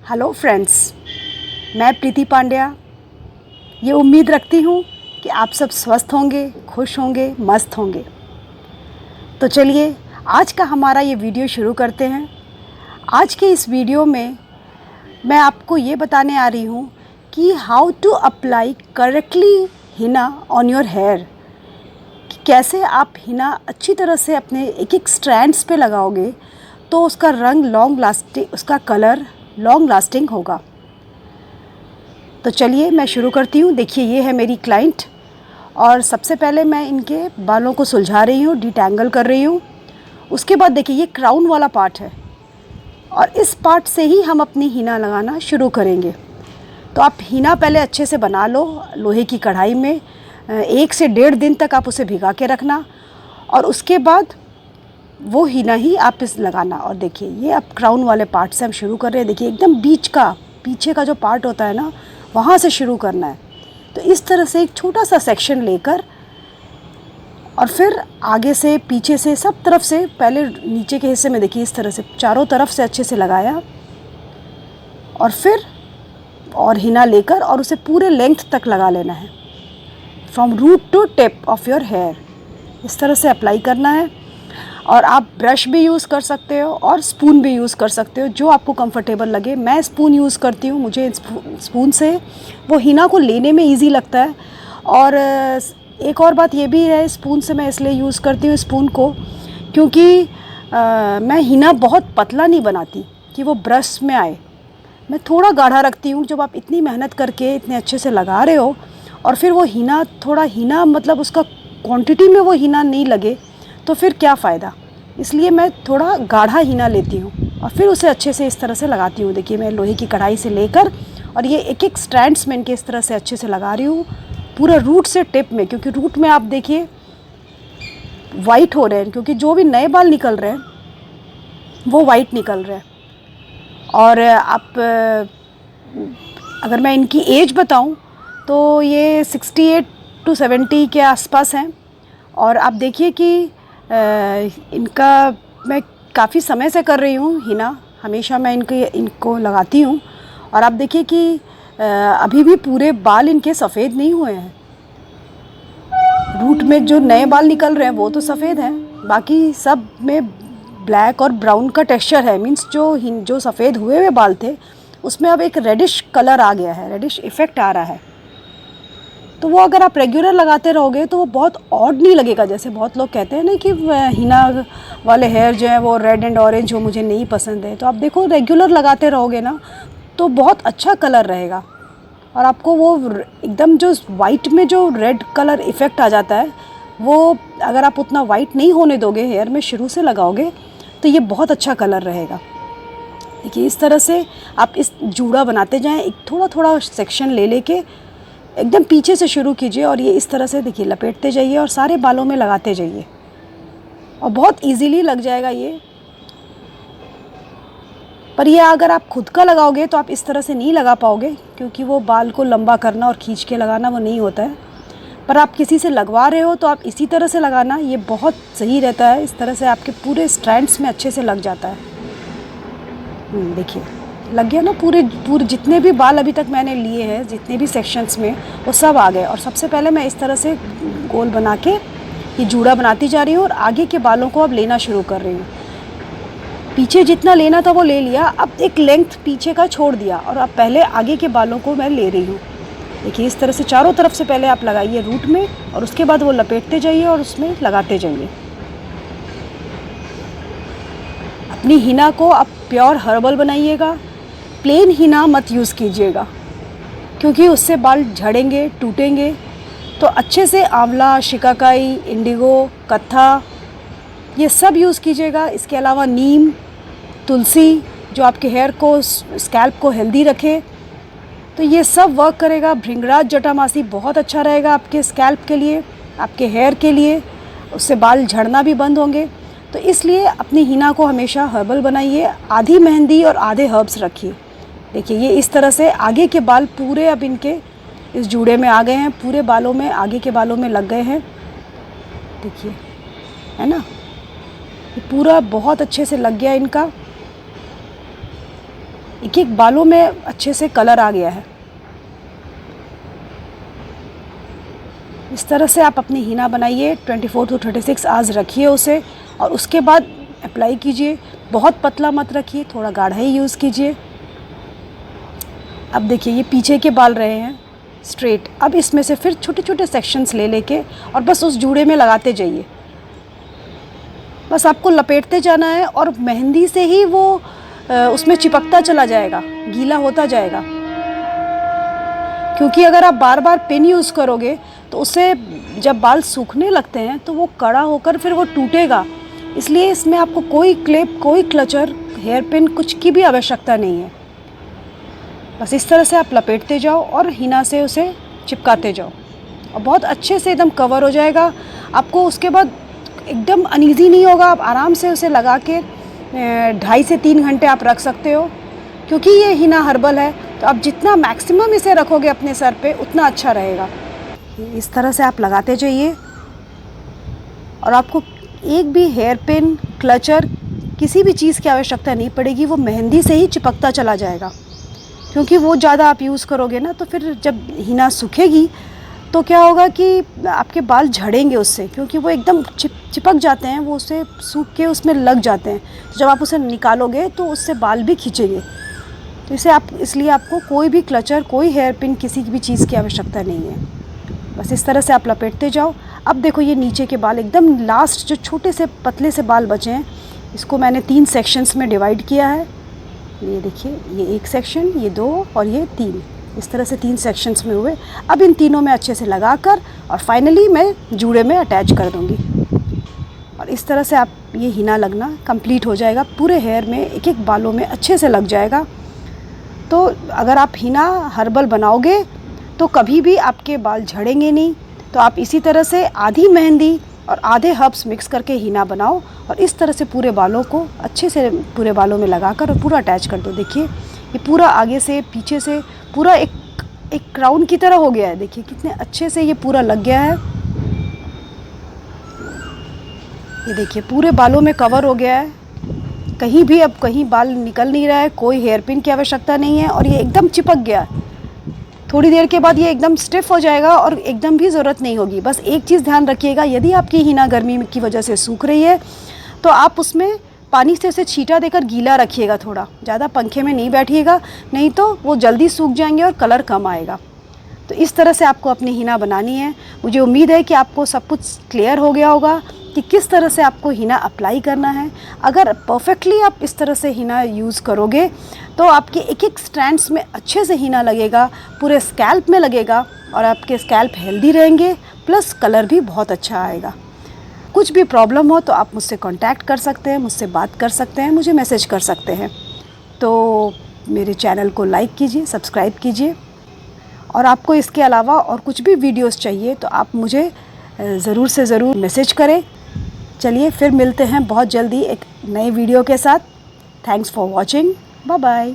Hello friends, मैं प्रीति पांड्या ये उम्मीद रखती हूँ कि आप सब स्वस्थ होंगे, खुश होंगे, मस्त होंगे। तो चलिए आज का हमारा ये वीडियो शुरू करते हैं। आज के इस वीडियो में मैं आपको ये बताने आ रही हूँ कि how to apply correctly henna on your hair, कि कैसे आप हिना अच्छी तरह से अपने एक एक स्ट्रैंड्स पे लगाओगे तो उसका रंग लॉन्ग लास्टिंग, उसका कलर लॉन्ग लास्टिंग होगा। तो चलिए मैं शुरू करती हूँ। देखिए ये है मेरी क्लाइंट और सबसे पहले मैं इनके बालों को सुलझा रही हूँ, डिटैंगल कर रही हूँ। उसके बाद देखिए ये क्राउन वाला पार्ट है और इस पार्ट से ही हम अपनी हिना लगाना शुरू करेंगे। तो आप हिना पहले अच्छे से बना लो लोहे की कढ़ाई में। 1 से 1.5 दिन तक आप उसे भिगा के रखना और उसके बाद वो हिना ही आप इस लगाना। और देखिए ये अब क्राउन वाले पार्ट से हम शुरू कर रहे हैं। देखिए एकदम बीच का, पीछे का जो पार्ट होता है ना, वहाँ से शुरू करना है। तो इस तरह से एक छोटा सा सेक्शन लेकर और फिर आगे से, पीछे से, सब तरफ से, पहले नीचे के हिस्से में देखिए इस तरह से चारों तरफ से अच्छे से लगाया और फिर और हिना लेकर और उसे पूरे लेंथ तक लगा लेना है, from root to tip of your hair. इस तरह से अप्लाई करना है। और आप ब्रश भी यूज़ कर सकते हो और स्पून भी यूज़ कर सकते हो, जो आपको कंफर्टेबल लगे। मैं स्पून यूज़ करती हूँ, मुझे स्पून से वो हिना को लेने में इजी लगता है। और एक और बात ये भी है, स्पून से मैं इसलिए यूज़ करती हूँ स्पून को, क्योंकि मैं हिना बहुत पतला नहीं बनाती कि वो ब्रश में आए। मैं थोड़ा गाढ़ा रखती हूँ। जब आप इतनी मेहनत करके इतने अच्छे से लगा रहे हो और फिर वो हिना, थोड़ा हिना मतलब उसका क्वांटिटी में वो हिना नहीं लगे तो फिर क्या फ़ायदा। इसलिए मैं थोड़ा गाढ़ा हिना लेती हूँ और फिर उसे अच्छे से इस तरह से लगाती हूँ। देखिए मैं लोहे की कढ़ाई से लेकर और ये एक एक स्ट्रैंड्स में इनके इस तरह से अच्छे से लगा रही हूँ, पूरा रूट से टिप में। क्योंकि रूट में आप देखिए वाइट हो रहे हैं, क्योंकि जो भी नए बाल निकल रहे हैं वो वाइट निकल रहे हैं। और आप अगर मैं इनकी एज बताऊं तो ये 68 to 70 के आसपास हैं। और आप देखिए कि इनका मैं काफ़ी समय से कर रही हूँ हिना, हमेशा मैं इनको लगाती हूँ। और आप देखिए कि अभी भी पूरे बाल इनके सफ़ेद नहीं हुए हैं। रूट में जो नए बाल निकल रहे हैं वो तो सफ़ेद हैं, बाकी सब में ब्लैक और ब्राउन का टेक्सचर है। मीन्स जो सफ़ेद हुए हुए बाल थे उसमें अब एक रेडिश कलर आ गया है, रेडिश इफ़ेक्ट आ रहा है। तो वो अगर आप रेगुलर लगाते रहोगे तो वो बहुत ऑड नहीं लगेगा। जैसे बहुत लोग कहते हैं ना कि हिना वाले हेयर जो है वो रेड एंड ऑरेंज हो, मुझे नहीं पसंद है। तो आप देखो रेगुलर लगाते रहोगे ना तो बहुत अच्छा कलर रहेगा और आपको वो एकदम जो वाइट में जो रेड कलर इफ़ेक्ट आ जाता है, वो अगर आप उतना वाइट नहीं होने दोगे, हेयर में शुरू से लगाओगे तो ये बहुत अच्छा कलर रहेगा। देखिए इस तरह से आप इस जूड़ा बनाते जाएँ, एक थोड़ा थोड़ा सेक्शन ले लेके एकदम पीछे से शुरू कीजिए और ये इस तरह से देखिए लपेटते जाइए और सारे बालों में लगाते जाइए और बहुत इजीली लग जाएगा ये। पर ये अगर आप खुद का लगाओगे तो आप इस तरह से नहीं लगा पाओगे, क्योंकि वो बाल को लंबा करना और खींच के लगाना वो नहीं होता है। पर आप किसी से लगवा रहे हो तो आप इसी तरह से लगाना, ये बहुत सही रहता है। इस तरह से आपके पूरे स्ट्रैंड्स में अच्छे से लग जाता है। देखिए लग गया ना, पूरे जितने भी बाल अभी तक मैंने लिए हैं, जितने भी सेक्शंस में, वो सब आ गए। और सबसे पहले मैं इस तरह से गोल बना के ये जूड़ा बनाती जा रही हूँ और आगे के बालों को अब लेना शुरू कर रही हूँ। पीछे जितना लेना था वो ले लिया, अब एक लेंथ पीछे का छोड़ दिया और अब पहले आगे के बालों को मैं ले रही हूँ। देखिए इस तरह से चारों तरफ से पहले आप लगाइए रूट में और उसके बाद वो लपेटते जाइए और उसमें लगाते जाइए। अपनी हिना को आप प्योर हर्बल बनाइएगा, प्लेन हिना मत यूज़ कीजिएगा, क्योंकि उससे बाल झड़ेंगे, टूटेंगे। तो अच्छे से आंवला, शिकाकाई, इंडिगो, कत्था, ये सब यूज़ कीजिएगा। इसके अलावा नीम, तुलसी, जो आपके हेयर को, स्कैल्प को हेल्दी रखे, तो ये सब वर्क करेगा। भृंगराज जटामासी बहुत अच्छा रहेगा आपके स्कैल्प के लिए, आपके हेयर के लिए, उससे बाल झड़ना भी बंद होंगे। तो इसलिए अपनी हिना को हमेशा हर्बल बनाइए, आधी मेहंदी और आधे हर्ब्स रखिए। देखिए ये इस तरह से आगे के बाल पूरे अब इनके इस जूड़े में आ गए हैं, पूरे बालों में, आगे के बालों में लग गए हैं। देखिए है ना, ये पूरा बहुत अच्छे से लग गया इनका। एक एक बालों में अच्छे से कलर आ गया है। इस तरह से आप अपनी हिना बनाइए, 24 to 36 आवर्स रखिए उसे और उसके बाद अप्लाई कीजिए। बहुत पतला मत रखिए, थोड़ा गाढ़ा ही यूज़ कीजिए। अब देखिए ये पीछे के बाल रहे हैं स्ट्रेट। अब इसमें से फिर छोटे छोटे सेक्शंस ले लेके और बस उस जूड़े में लगाते जाइए। बस आपको लपेटते जाना है और मेहंदी से ही वो उसमें चिपकता चला जाएगा, गीला होता जाएगा। क्योंकि अगर आप बार बार पिन यूज़ करोगे तो उससे जब बाल सूखने लगते हैं तो वो कड़ा होकर फिर वो टूटेगा। इसलिए इसमें आपको कोई क्लिप, कोई क्लचर, हेयर पिन, कुछ की भी आवश्यकता नहीं है। बस इस तरह से आप लपेटते जाओ और हिना से उसे चिपकाते जाओ और बहुत अच्छे से एकदम कवर हो जाएगा। आपको उसके बाद एकदम अनईज़ी नहीं होगा। आप आराम से उसे लगा के 2.5 से 3 घंटे आप रख सकते हो। क्योंकि ये हिना हर्बल है तो आप जितना मैक्सिमम इसे रखोगे अपने सर पे उतना अच्छा रहेगा। इस तरह से आप लगाते जाइए और आपको एक भी हेयर पिन, क्लचर, किसी भी चीज़ की आवश्यकता नहीं पड़ेगी। वो मेहंदी से ही चिपकता चला जाएगा। क्योंकि वो ज़्यादा आप यूज़ करोगे ना तो फिर जब हिना सूखेगी तो क्या होगा कि आपके बाल झड़ेंगे उससे, क्योंकि वो एकदम चिपक जाते हैं, वो उससे सूख के उसमें लग जाते हैं। तो जब आप उसे निकालोगे तो उससे बाल भी खींचेंगे। तो इसलिए आपको कोई भी क्लचर, कोई हेयर पिन, किसी भी चीज़ की आवश्यकता नहीं है। बस इस तरह से आप लपेटते जाओ। अब देखो ये नीचे के बाल एकदम लास्ट जो छोटे से पतले से बाल बचे हैं, इसको मैंने 3 सेक्शंस में डिवाइड किया है। ये देखिए, ये 1 सेक्शन, ये 2 और ये 3, इस तरह से 3 सेक्शंस में हुए। अब इन तीनों में अच्छे से लगाकर और फाइनली मैं जूड़े में अटैच कर दूँगी। और इस तरह से आप ये हिना लगना कंप्लीट हो जाएगा। पूरे हेयर में एक एक बालों में अच्छे से लग जाएगा। तो अगर आप हिना हर्बल बनाओगे तो कभी भी आपके बाल झड़ेंगे नहीं। तो आप इसी तरह से आधी मेहंदी और आधे हर्ब्स मिक्स करके हिना बनाओ और इस तरह से पूरे बालों को अच्छे से पूरे बालों में लगाकर और पूरा अटैच कर दो। देखिए ये पूरा आगे से पीछे से पूरा एक क्राउन की तरह हो गया है। देखिए कितने अच्छे से ये पूरा लग गया है। ये देखिए पूरे बालों में कवर हो गया है। कहीं भी अब कहीं बाल निकल नहीं रहा है, कोई हेयर पिन की आवश्यकता नहीं है और ये एकदम चिपक गया है। थोड़ी देर के बाद ये एकदम स्टिफ हो जाएगा और एकदम भी ज़रूरत नहीं होगी। बस एक चीज़ ध्यान रखिएगा, यदि आपकी हिना गर्मी की वजह से सूख रही है तो आप उसमें पानी से उसे छींटा देकर गीला रखिएगा। थोड़ा ज़्यादा पंखे में नहीं बैठिएगा, नहीं तो वो जल्दी सूख जाएंगे और कलर कम आएगा। तो इस तरह से आपको अपनी हिना बनानी है। मुझे उम्मीद है कि आपको सब कुछ क्लियर हो गया होगा कि किस तरह से आपको हिना अप्लाई करना है। अगर परफेक्टली आप इस तरह से हिना यूज़ करोगे तो आपके एक एक स्ट्रैंड्स में अच्छे से हिना लगेगा, पूरे स्कैल्प में लगेगा और आपके स्कैल्प हेल्दी रहेंगे, प्लस कलर भी बहुत अच्छा आएगा। कुछ भी प्रॉब्लम हो तो आप मुझसे कांटेक्ट कर सकते हैं, मुझसे बात कर सकते हैं, मुझे मैसेज कर सकते हैं। तो मेरे चैनल को लाइक कीजिए, सब्सक्राइब कीजिए और आपको इसके अलावा और कुछ भी वीडियोस चाहिए तो आप मुझे ज़रूर से ज़रूर मैसेज करें। चलिए फिर मिलते हैं बहुत जल्दी एक नए वीडियो के साथ। Thanks for watching. Bye bye.